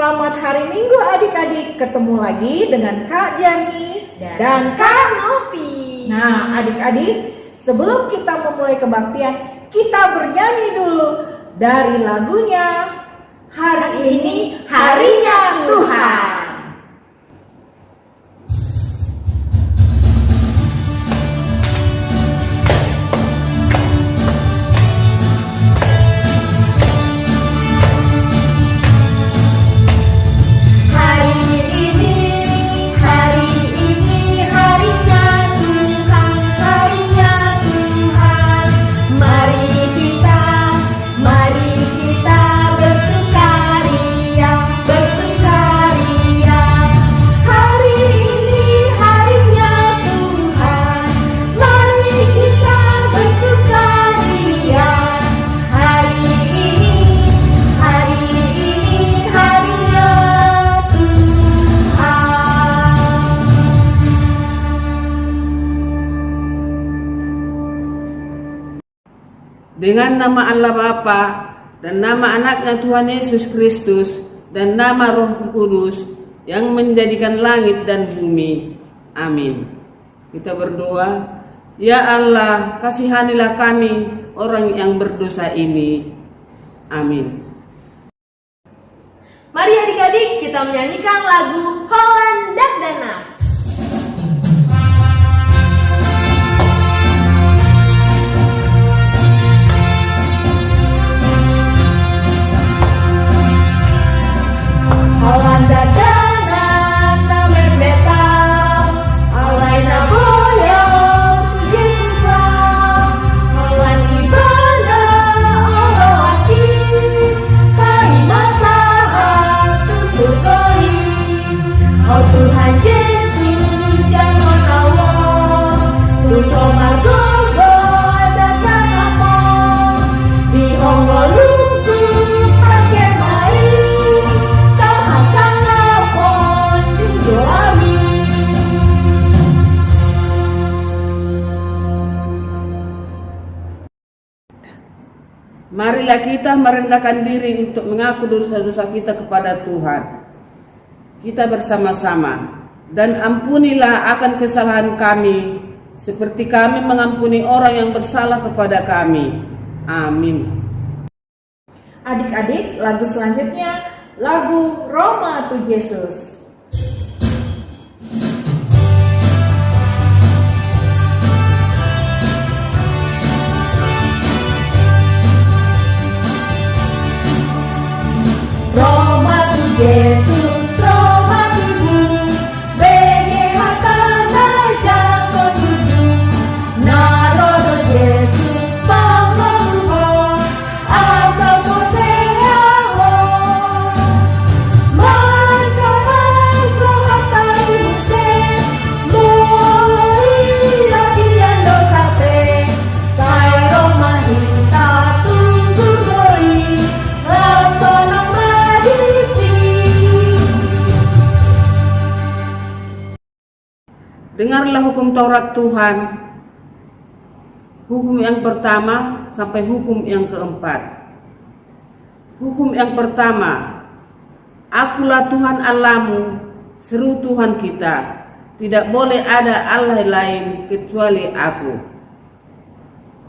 Selamat hari Minggu adik-adik, ketemu lagi dengan Kak Jani dan Kak Novi. Nah adik-adik, sebelum kita memulai kebaktian, kita bernyanyi dulu dari lagunya Hari Ini Harinya Tuhan. Dengan nama Allah Bapa dan nama anaknya Tuhan Yesus Kristus dan nama Roh Kudus yang menjadikan langit dan bumi. Amin. Kita berdoa, ya Allah, kasihanilah kami orang yang berdosa ini. Amin. Mari adik-adik kita menyanyikan lagu Holland Dagdana. Holland Dagdana na merbeta, alay na boyong Yesus lang. Holland ibana olawati, kay masahat tusukoi. Oh Tuhan Yesus jangan tawon, tuso margogo datang ako, di honggoluku pakai baik. Marilah kita merendahkan diri untuk mengaku dosa-dosa kita kepada Tuhan. Kita bersama-sama, dan ampunilah akan kesalahan kami, seperti kami mengampuni orang yang bersalah kepada kami. Amin. Adik-adik, lagu selanjutnya lagu Roma to Jesus. Roma to Jesus, Roma to you, bege hatana jako tuju, narodo Jesus pangaruho, asal koseaho, masa hatai muse, mulai latihan dosate, say Roma hita tuzugoi, rasonang Dengarlah hukum Taurat Tuhan, hukum yang pertama sampai hukum yang keempat. Hukum yang pertama, akulah Tuhan Allahmu, seru Tuhan kita, tidak boleh ada Allah lain kecuali aku.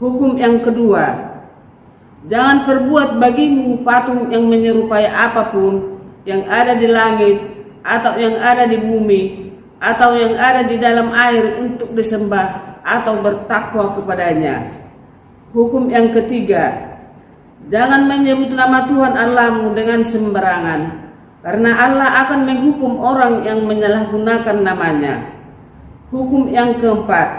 Hukum yang kedua, jangan perbuat bagimu patung yang menyerupai apapun yang ada di langit atau yang ada di bumi atau yang ada di dalam air untuk disembah atau bertakwa kepadanya. Hukum yang ketiga, jangan menyebut nama Tuhan Allahmu dengan sembarangan, karena Allah akan menghukum orang yang menyalahgunakan namanya. Hukum yang keempat,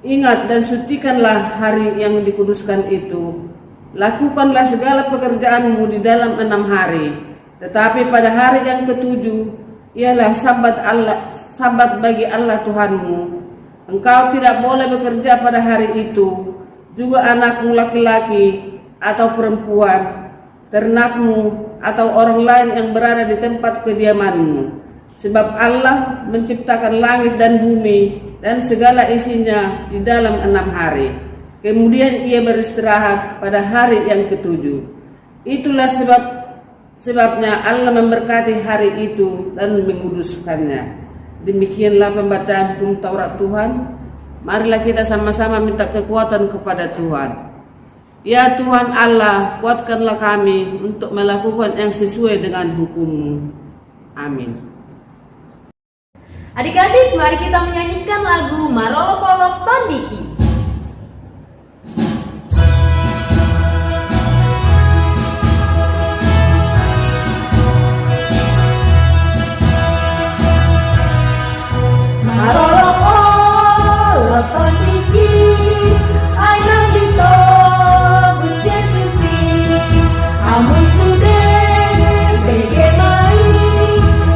ingat dan sucikanlah hari yang dikuduskan itu. Lakukanlah segala pekerjaanmu di dalam 6 hari, tetapi pada hari yang ketujuh ialah sabat bagi Allah Tuhanmu. Engkau tidak boleh bekerja pada hari itu, juga anakmu laki-laki atau perempuan, ternakmu atau orang lain yang berada di tempat kediamanmu. Sebab Allah menciptakan langit dan bumi dan segala isinya di dalam 6 hari. Kemudian ia beristirahat pada hari yang ketujuh. Itulah sebab Sebabnya Allah memberkati hari itu dan menguduskannya. Demikianlah pembacaan hukum Taurat Tuhan. Marilah kita sama-sama minta kekuatan kepada Tuhan. Ya Tuhan Allah, kuatkanlah kami untuk melakukan yang sesuai dengan hukum-Mu. Amin. Adik-adik, mari kita menyanyikan lagu Marolo Polok Tondiki. Marolo polok tondiki, ainang dito Yesusi, amun sude bege mai,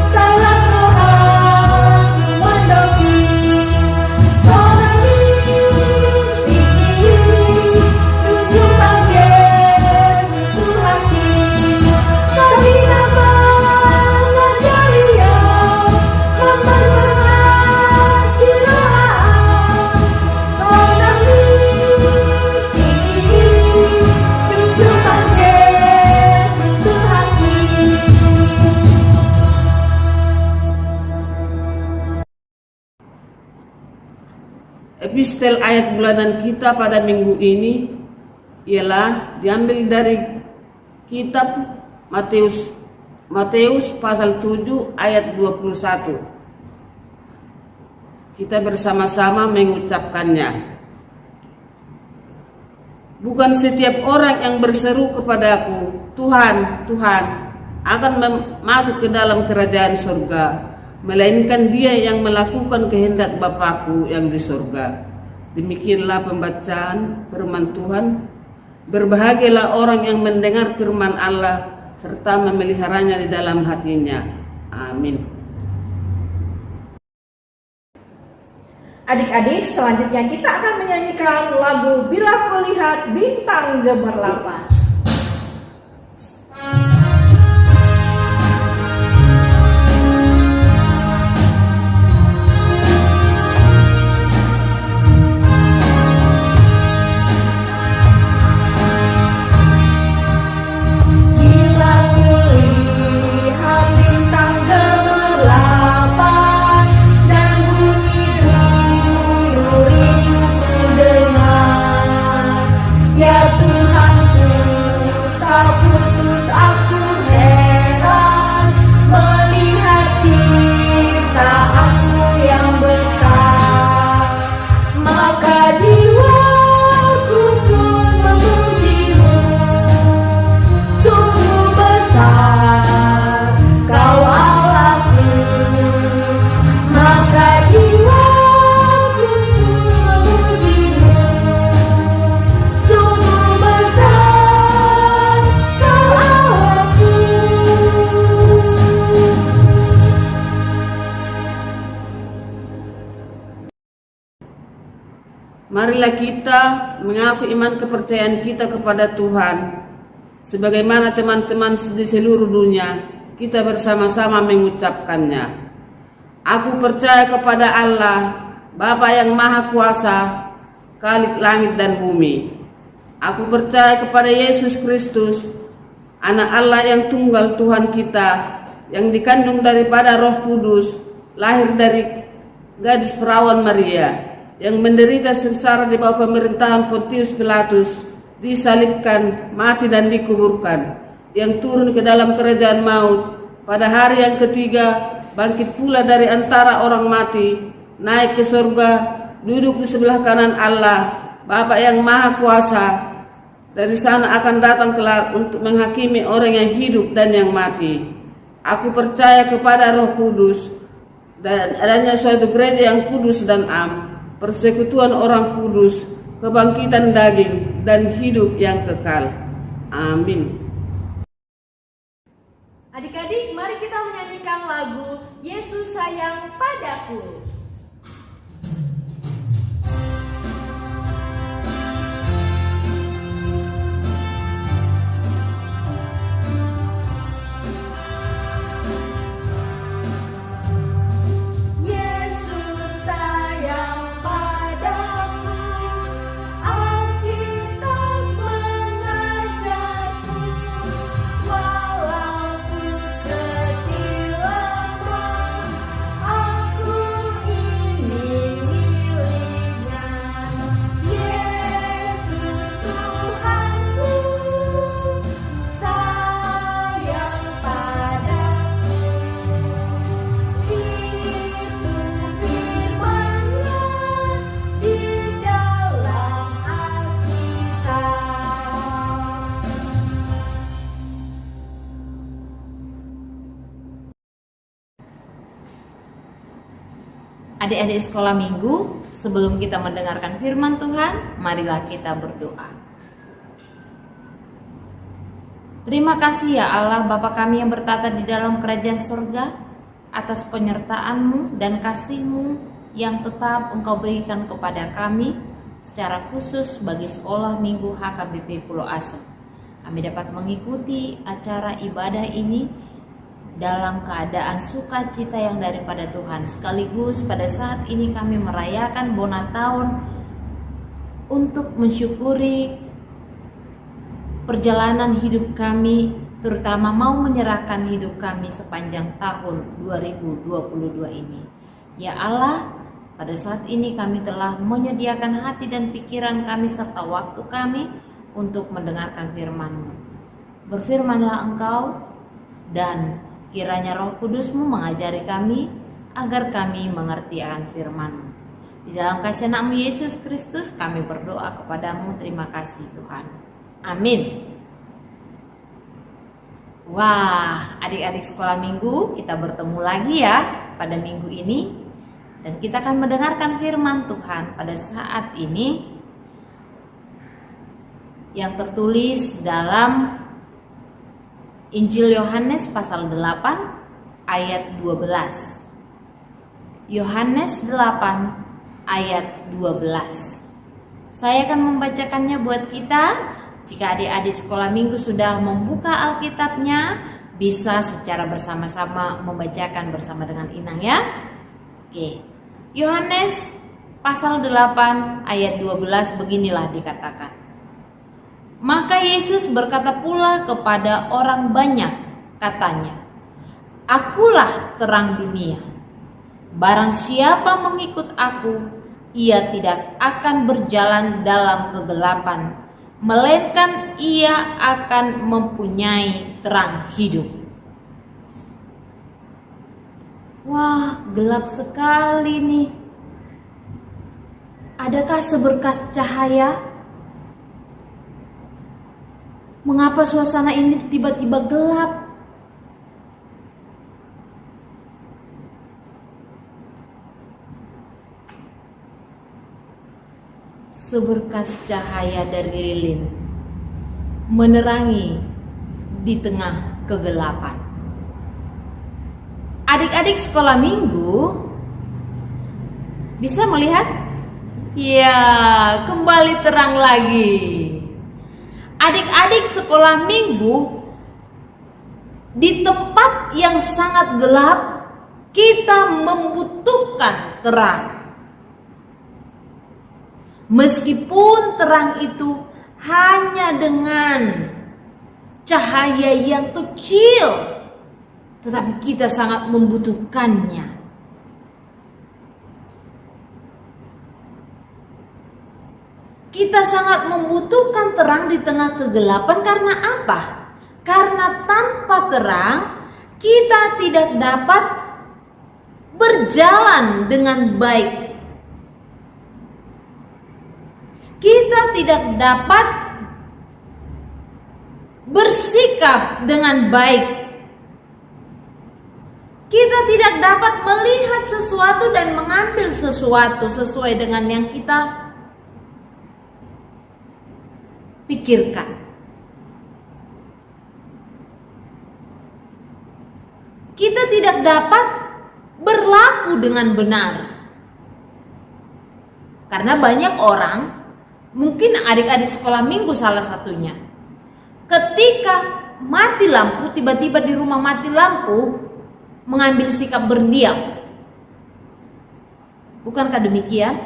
salah soal mandoki, sonani tinggi, tujuh panggil susu hati, tadi nama ngajaria, mempermas kiraan, sonani tinggi, tujuh panggil susu hati. Epistel ayat bulanan kita pada minggu ini ialah diambil dari kitab Matius pasal 7 ayat 21. Kita bersama-sama mengucapkannya. Bukan setiap orang yang berseru kepadaku, Tuhan, Tuhan, akan masuk ke dalam kerajaan surga, melainkan dia yang melakukan kehendak Bapakku yang di surga. Demikianlah pembacaan firman Tuhan. Berbahagialah orang yang mendengar firman Allah serta memeliharanya di dalam hatinya. Amin. Adik-adik, selanjutnya kita akan menyanyikan lagu Bila Kulihat Bintang Gemerlapan. Bila kulihat bintang gemerlapan dan bunyi duyung ku dengar, ya Tuhanku, tak putus aku heran melihat ciptaanmu yang besar. Maka jiwaku pun memujimu, sungguh besar Kau Allahku. Maka jiwaku pun memujimu, sungguh besar Kau Allahku. Marilah kita mengaku iman kepercayaan kita kepada Tuhan. Sebagaimana teman-teman di seluruh dunia, kita bersama-sama mengucapkannya. Aku percaya kepada Allah, Bapa yang Maha Kuasa, Khalik langit dan bumi. Aku percaya kepada Yesus Kristus, Anak Allah yang tunggal Tuhan kita, yang dikandung daripada Roh Kudus, lahir dari gadis perawan Maria, yang menderita sengsara di bawah pemerintahan Pontius Pilatus, disalibkan, mati dan dikuburkan, yang turun ke dalam kerajaan maut, pada hari yang ketiga bangkit pula dari antara orang mati, naik ke surga, duduk di sebelah kanan Allah, Bapa yang Maha Kuasa. Dari sana akan datang kelak untuk menghakimi orang yang hidup dan yang mati. Aku percaya kepada Roh Kudus dan adanya suatu gereja yang kudus dan am, persekutuan orang kudus, kebangkitan daging, dan hidup yang kekal. Amin. Adik-adik, mari kita menyanyikan lagu Yesus Sayang Padaku. Yesus sayang padaku, Alkitab mengajarku, walau Adik-adik sekolah minggu, sebelum kita mendengarkan firman Tuhan, marilah kita berdoa. Terima kasih ya Allah, Bapa kami yang bertata di dalam kerajaan surga, atas penyertaan-Mu dan kasih-Mu yang tetap Engkau berikan kepada kami, secara khusus bagi sekolah minggu HKBP Pulau Asem. Kami dapat mengikuti acara ibadah ini dalam keadaan sukacita yang daripada Tuhan. Sekaligus pada saat ini kami merayakan Bona Tahun untuk mensyukuri perjalanan hidup kami, terutama mau menyerahkan hidup kami sepanjang tahun 2022 ini. Ya Allah, pada saat ini kami telah menyediakan hati dan pikiran kami serta waktu kami untuk mendengarkan firman-Mu. Berfirmanlah Engkau, dan kiranya Roh Kudus-Mu mengajari kami agar kami mengerti akan firman-Mu. Di dalam kasih nama Yesus Kristus kami berdoa kepada-Mu. Terima kasih Tuhan. Amin. Wah, adik-adik sekolah minggu, kita bertemu lagi ya pada minggu ini. Dan kita akan mendengarkan firman Tuhan pada saat ini yang tertulis dalam Injil Yohanes pasal 8 ayat 12. Yohanes 8 ayat 12. Saya akan membacakannya buat kita. Jika adik-adik sekolah minggu sudah membuka Alkitabnya, bisa secara bersama-sama membacakan bersama dengan Inang ya. Oke. Yohanes pasal 8 ayat 12 beginilah dikatakan. Maka Yesus berkata pula kepada orang banyak, katanya, Akulah terang dunia. Barang siapa mengikut aku, ia tidak akan berjalan dalam kegelapan, melainkan ia akan mempunyai terang hidup. Wah, gelap sekali nih. Adakah seberkas cahaya? Mengapa suasana ini tiba-tiba gelap? Seberkas cahaya dari lilin menerangi di tengah kegelapan. Adik-adik sekolah minggu bisa melihat? Ya, kembali terang lagi. Adik-adik sekolah minggu, di tempat yang sangat gelap, kita membutuhkan terang. Meskipun terang itu hanya dengan cahaya yang kecil, tetapi kita sangat membutuhkannya. Kita sangat membutuhkan terang di tengah kegelapan karena apa? Karena tanpa terang kita tidak dapat berjalan dengan baik. Kita tidak dapat bersikap dengan baik. Kita tidak dapat melihat sesuatu dan mengambil sesuatu sesuai dengan yang kita pikirkan. Kita tidak dapat berlaku dengan benar. Karena banyak orang, mungkin adik-adik sekolah minggu salah satunya, ketika mati lampu, tiba-tiba di rumah mati lampu, mengambil sikap berdiam. Bukankah demikian?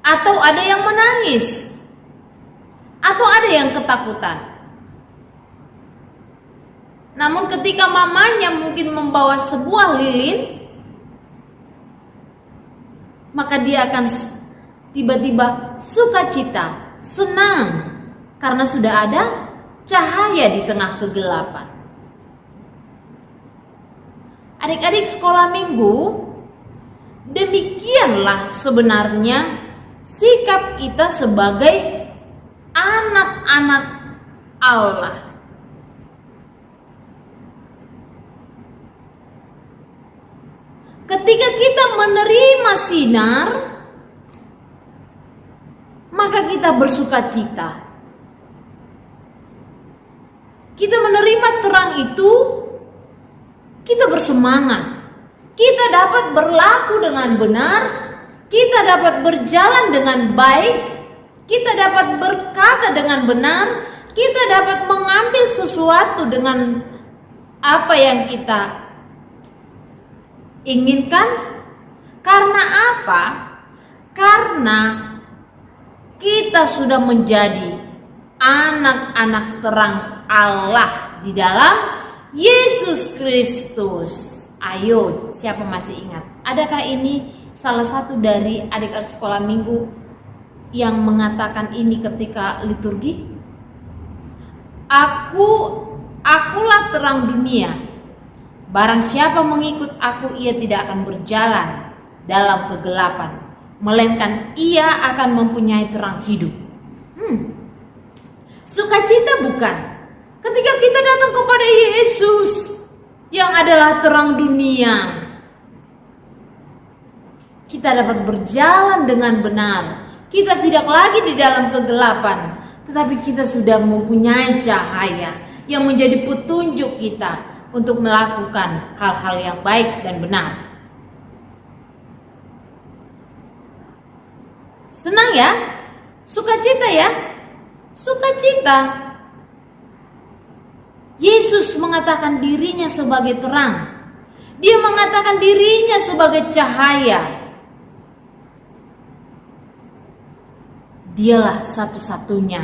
Atau ada yang menangis, atau ada yang ketakutan. Namun ketika mamanya mungkin membawa sebuah lilin, maka dia akan tiba-tiba sukacita, senang, karena sudah ada cahaya di tengah kegelapan. Adik-adik sekolah minggu, demikianlah sebenarnya sikap kita sebagai anak-anak Allah. ketika kita menerima sinar, maka kita bersuka cita. Kita menerima terang itu, kita bersemangat. Kita dapat berlaku dengan benar, kita dapat berjalan dengan baik, kita dapat berkata dengan benar, kita dapat mengambil sesuatu dengan apa yang kita inginkan. Karena apa? Karena kita sudah menjadi anak-anak terang Allah di dalam Yesus Kristus. Ayo, siapa masih ingat? Adakah ini salah satu dari adik-adik sekolah minggu yang mengatakan ini ketika liturgi? Akulah terang dunia. Barang siapa mengikut aku, ia tidak akan berjalan dalam kegelapan, melainkan ia akan mempunyai terang hidup. Sukacita bukan? Ketika kita datang kepada Yesus yang adalah terang dunia, kita dapat berjalan dengan benar. Kita tidak lagi di dalam kegelapan, tetapi kita sudah mempunyai cahaya yang menjadi petunjuk kita untuk melakukan hal-hal yang baik dan benar. Senang ya? Sukacita ya? Sukacita. Yesus mengatakan dirinya sebagai terang. Dia mengatakan dirinya sebagai cahaya. Dialah satu-satunya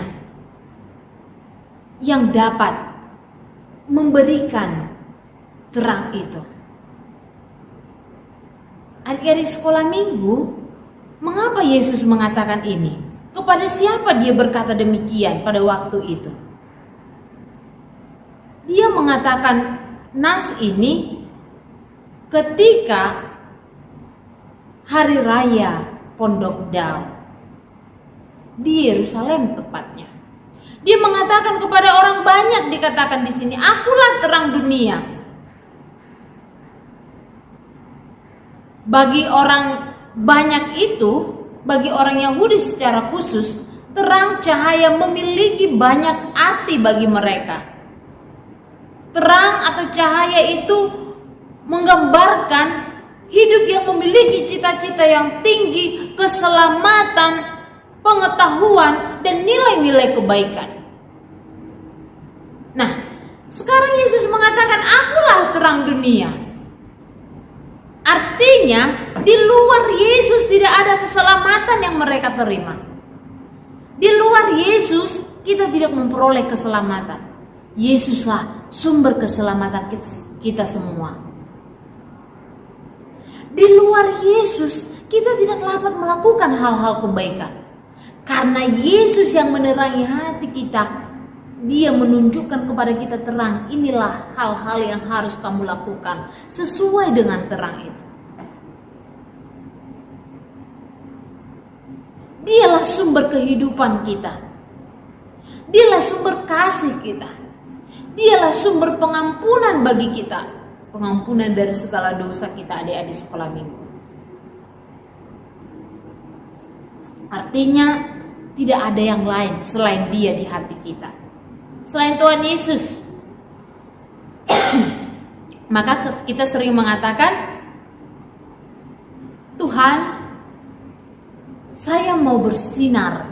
yang dapat memberikan terang itu. Adik-adik sekolah minggu, mengapa Yesus mengatakan ini? Kepada siapa dia berkata demikian pada waktu itu? Dia mengatakan nas ini ketika hari raya Pondok Dao di Yerusalem tepatnya. Dia mengatakan kepada orang banyak, dikatakan di sini, akulah terang dunia. Bagi orang banyak itu, bagi orang Yahudi secara khusus, terang cahaya memiliki banyak arti bagi mereka. Terang atau cahaya itu menggambarkan hidup yang memiliki cita-cita yang tinggi, keselamatan, pengetahuan, dan nilai-nilai kebaikan. Nah, sekarang Yesus mengatakan, akulah terang dunia. Artinya, di luar Yesus tidak ada keselamatan yang mereka terima. Di luar Yesus, kita tidak memperoleh keselamatan. Yesuslah sumber keselamatan kita semua. Di luar Yesus, kita tidak dapat melakukan hal-hal kebaikan. Karena Yesus yang menerangi hati kita, Dia menunjukkan kepada kita terang. Inilah hal-hal yang harus kamu lakukan sesuai dengan terang itu. Dialah sumber kehidupan kita. Dialah sumber kasih kita. Dialah sumber pengampunan bagi kita. Pengampunan dari segala dosa kita, adik-adik sekolah minggu. Artinya tidak ada yang lain selain Dia di hati kita. Selain Tuhan Yesus. Maka kita sering mengatakan, Tuhan, saya mau bersinar.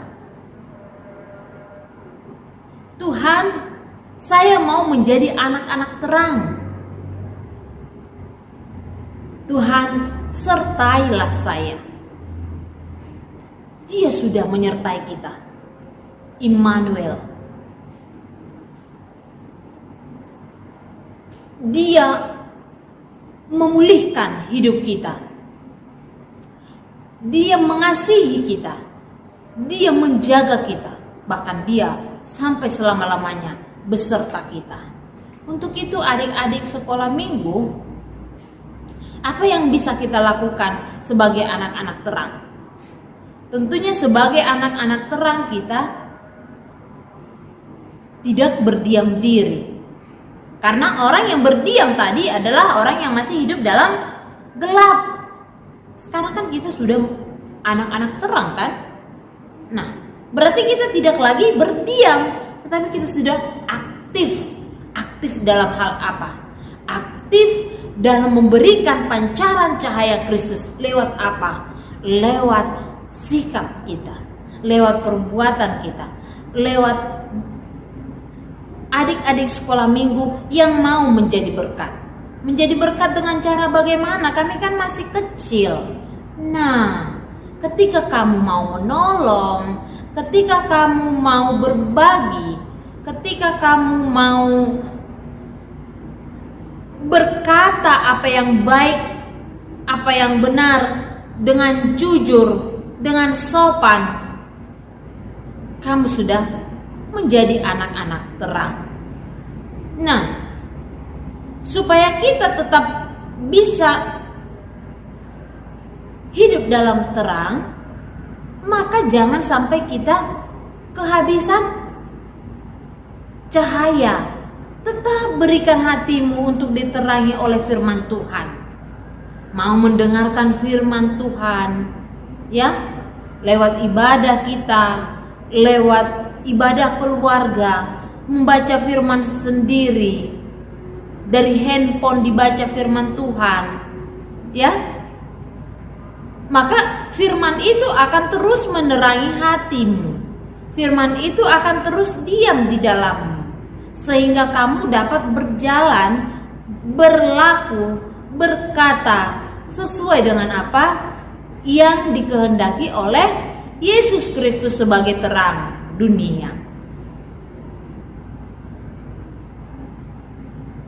Tuhan, saya mau menjadi anak-anak terang. Tuhan, sertailah saya. Dia sudah menyertai kita. Immanuel. Dia memulihkan hidup kita. Dia mengasihi kita. Dia menjaga kita. Bahkan Dia sampai selama-lamanya beserta kita. Untuk itu adik-adik sekolah minggu, apa yang bisa kita lakukan sebagai anak-anak terang? Tentunya sebagai anak-anak terang kita tidak berdiam diri. Karena orang yang berdiam tadi adalah orang yang masih hidup dalam gelap. Sekarang kan kita sudah anak-anak terang kan? Nah, berarti kita tidak lagi berdiam, tetapi kita sudah aktif. Aktif dalam hal apa? Aktif dalam memberikan pancaran cahaya Kristus. Lewat apa? Lewat sikap kita, lewat perbuatan kita, lewat adik-adik sekolah minggu yang mau menjadi berkat. Menjadi berkat dengan cara bagaimana? Kami kan masih kecil. Nah, ketika kamu mau menolong, ketika kamu mau berbagi, ketika kamu mau berkata apa yang baik, apa yang benar, dengan jujur, dengan sopan, kamu sudah menjadi anak-anak terang. Nah, supaya kita tetap bisa hidup dalam terang, maka jangan sampai kita kehabisan cahaya. Tetap berikan hatimu untuk diterangi oleh firman Tuhan. Mau mendengarkan firman Tuhan, ya, lewat ibadah kita, lewat ibadah keluarga, membaca firman sendiri, dari handphone dibaca firman Tuhan, ya, maka firman itu akan terus menerangi hatimu. Firman itu akan terus diam di dalammu, sehingga kamu dapat berjalan, berlaku, berkata sesuai dengan apa yang dikehendaki oleh Yesus Kristus sebagai terang dunia.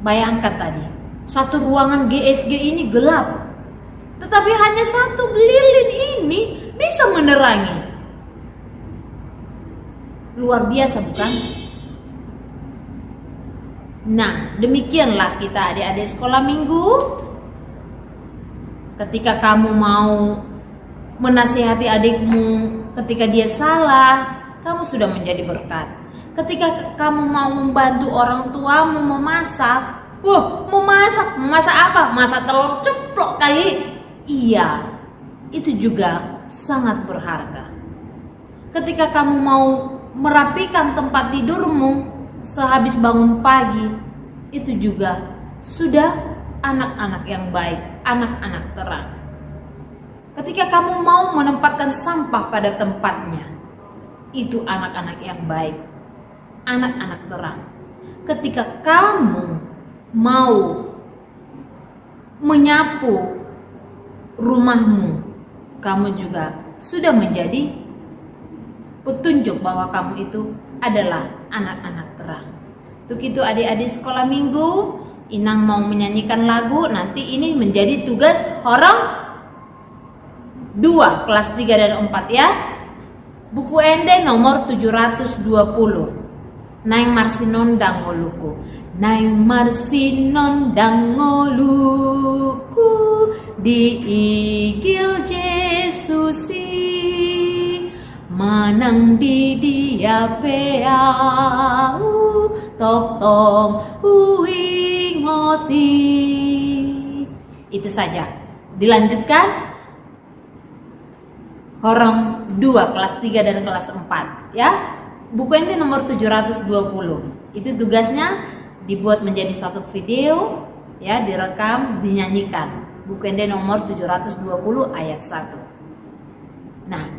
Bayangkan tadi, satu ruangan GSG ini gelap, tetapi hanya satu lilin ini bisa menerangi. Luar biasa, bukan? Nah, demikianlah kita adik-adik sekolah minggu. Ketika kamu mau menasihati adikmu ketika dia salah, kamu sudah menjadi berkat. Ketika kamu mau membantu orang tuamu memasak, memasak apa? Masak telur ceplok kali. Iya, itu juga sangat berharga. Ketika kamu mau merapikan tempat tidurmu sehabis bangun pagi, itu juga sudah anak-anak yang baik, anak-anak terang. Ketika kamu mau menempatkan sampah pada tempatnya, itu anak-anak yang baik, anak-anak terang. Ketika kamu mau menyapu rumahmu, kamu juga sudah menjadi petunjuk bahwa kamu itu adalah anak-anak terang. Untuk itu adik-adik sekolah minggu, Inang mau menyanyikan lagu. Nanti ini menjadi tugas Horong 2 kelas 3 dan 4 ya. Buku Ende nomor 720. Naing marsinon dangoluku, naing marsinon dangoluku, diigil Jesusi, manang di dia peau, tok tong uingoti. Itu saja. Dilanjutkan Horong 2 kelas 3 dan kelas 4 ya. Buku ini nomor 720. Itu tugasnya dibuat menjadi satu video ya, direkam, dinyanyikan. Buku ini nomor 720 ayat 1. Nah,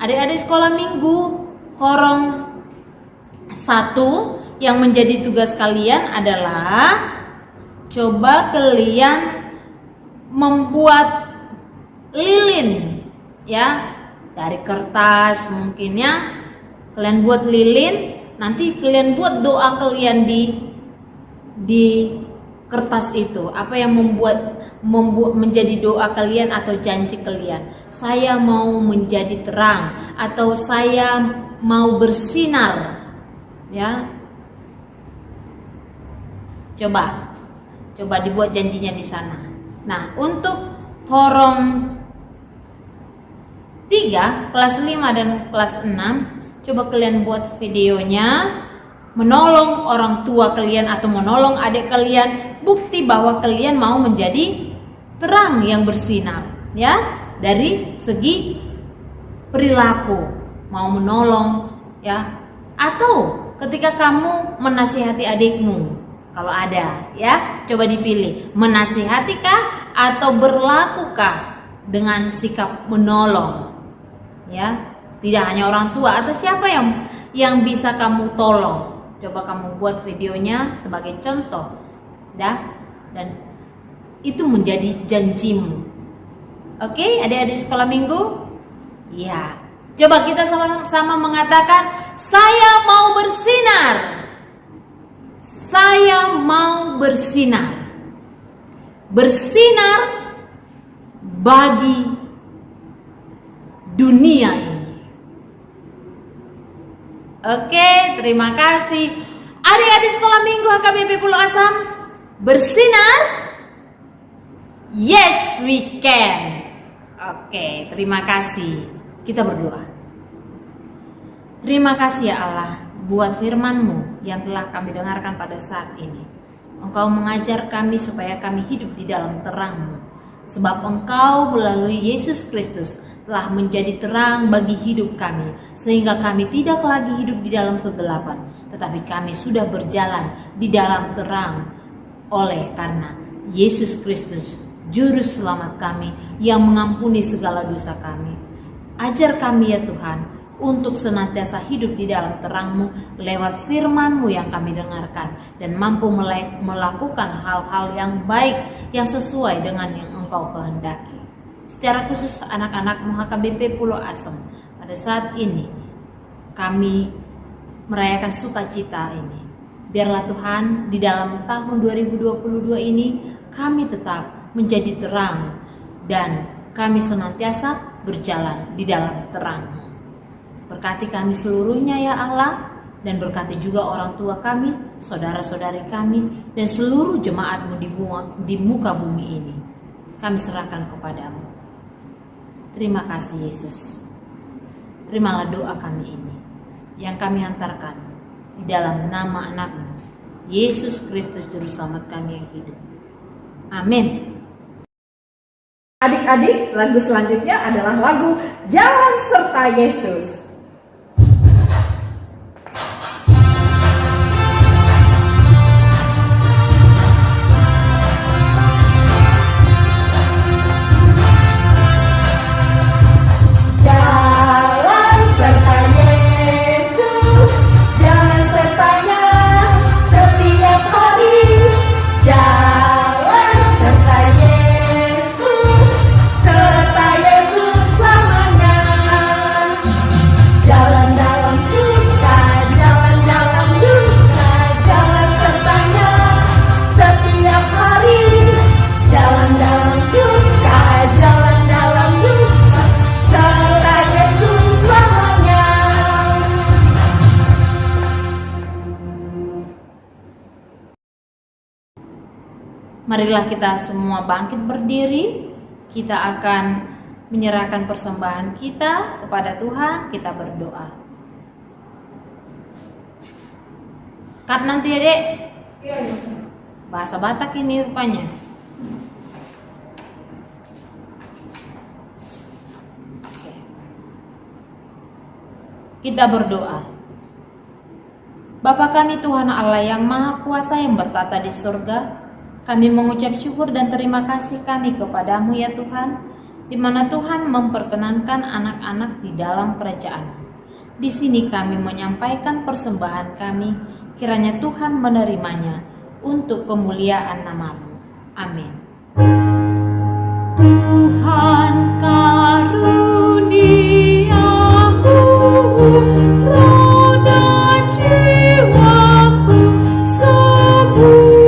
adik-adik sekolah minggu, Horong 1 yang menjadi tugas kalian adalah coba kalian membuat lilin ya, dari kertas mungkin ya. Kalian buat lilin, nanti kalian buat doa kalian di kertas itu. Apa yang membuat menjadi doa kalian atau janji kalian? Saya mau menjadi terang, atau saya mau bersinar. Ya. Coba dibuat janjinya di sana. Nah, untuk Horong 3 kelas 5 dan kelas 6, coba kalian buat videonya menolong orang tua kalian atau menolong adik kalian, bukti bahwa kalian mau menjadi terang yang bersinar, ya, dari segi perilaku, mau menolong, ya, atau ketika kamu menasihati adikmu, kalau ada, ya, coba dipilih, menasihatikah atau berlakukah dengan sikap menolong, ya, tidak hanya orang tua atau siapa yang bisa kamu tolong. Coba kamu buat videonya sebagai contoh, ya, dan itu menjadi janjimu. Oke, adik-adik sekolah minggu? Ya, coba kita sama-sama mengatakan, saya mau bersinar. Saya mau bersinar. Bersinar bagi dunia ini. Oke, terima kasih. Adik-adik sekolah minggu HKBP Pulau Asam, bersinar. Yes, we can. Oke, terima kasih. Kita berdoa. Terima kasih ya Allah buat firman-Mu yang telah kami dengarkan pada saat ini. Engkau mengajar kami supaya kami hidup di dalam terang-Mu. Sebab Engkau melalui Yesus Kristus telah menjadi terang bagi hidup kami. Sehingga kami tidak lagi hidup di dalam kegelapan. Tetapi kami sudah berjalan di dalam terang. Oleh karena Yesus Kristus, Juru Selamat kami yang mengampuni segala dosa kami. Ajar kami ya Tuhan, untuk senantiasa hidup di dalam terang-Mu lewat firman-Mu yang kami dengarkan, dan mampu melakukan hal-hal yang baik yang sesuai dengan yang Engkau kehendaki. Secara khusus anak-anak HKBP Pulau Asam, pada saat ini kami merayakan sukacita ini. Biarlah Tuhan di dalam tahun 2022 ini kami tetap menjadi terang dan kami senantiasa berjalan di dalam terang-Mu. Berkati kami seluruhnya ya Allah, dan berkati juga orang tua kami, saudara-saudari kami, dan seluruh jemaat-Mu di muka bumi ini. Kami serahkan kepadamu. Terima kasih Yesus. Terimalah doa kami ini yang kami hantarkan di dalam nama anak-Mu, Yesus Kristus Juru Selamat kami yang hidup. Amin. Adik-adik, lagu selanjutnya adalah lagu Jalan Serta Yesus. Marilah kita semua bangkit berdiri. Kita akan menyerahkan persembahan kita kepada Tuhan. Kita berdoa. Kat nanti ya dek. Bahasa Batak ini rupanya. Oke. Kita berdoa. Bapa kami Tuhan Allah yang Maha Kuasa yang bertata di surga, kami mengucap syukur dan terima kasih kami kepadamu ya Tuhan, di mana Tuhan memperkenankan anak-anak di dalam kerajaan. Di sini kami menyampaikan persembahan kami, kiranya Tuhan menerimanya untuk kemuliaan nama-Mu. Amin. Tuhan karuniamu, roh dan jiwaku sembuh.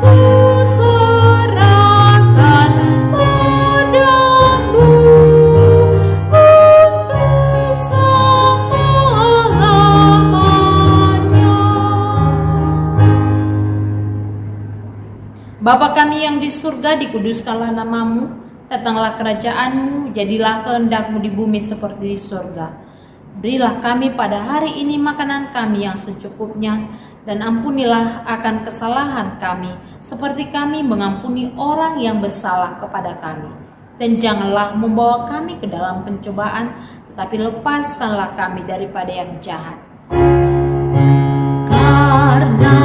Ku serahkan padamu. Bapa kami yang di surga, dikuduskanlah namamu, datanglah kerajaanmu, jadilah kehendakmu di bumi seperti di surga. Berilah kami pada hari ini makanan kami yang secukupnya, dan ampunilah akan kesalahan kami, seperti kami mengampuni orang yang bersalah kepada kami. Dan janganlah membawa kami ke dalam pencobaan, tetapi lepaskanlah kami daripada yang jahat. Karena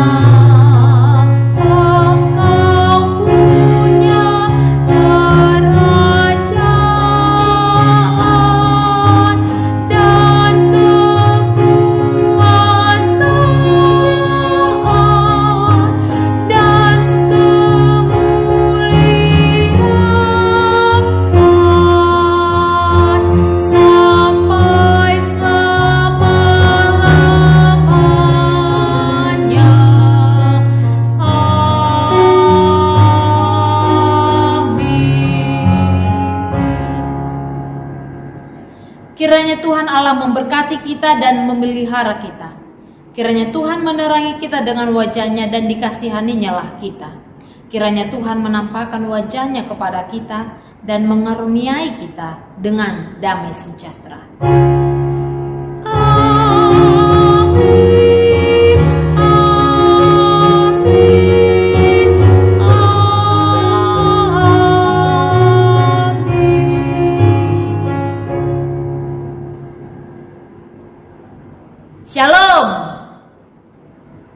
Engkau punya kerajaan dan kekuasaan dan kemuliaan sampai selama-lamanya. Kiranya Tuhan Allah memberkati kita dan memelihara kita. Kiranya Tuhan menerangi kita dengan wajah-Nya dan dikasihaninya lah kita. Kiranya Tuhan menampakkan wajah-Nya kepada kita dan mengaruniai kita dengan damai sejahtera.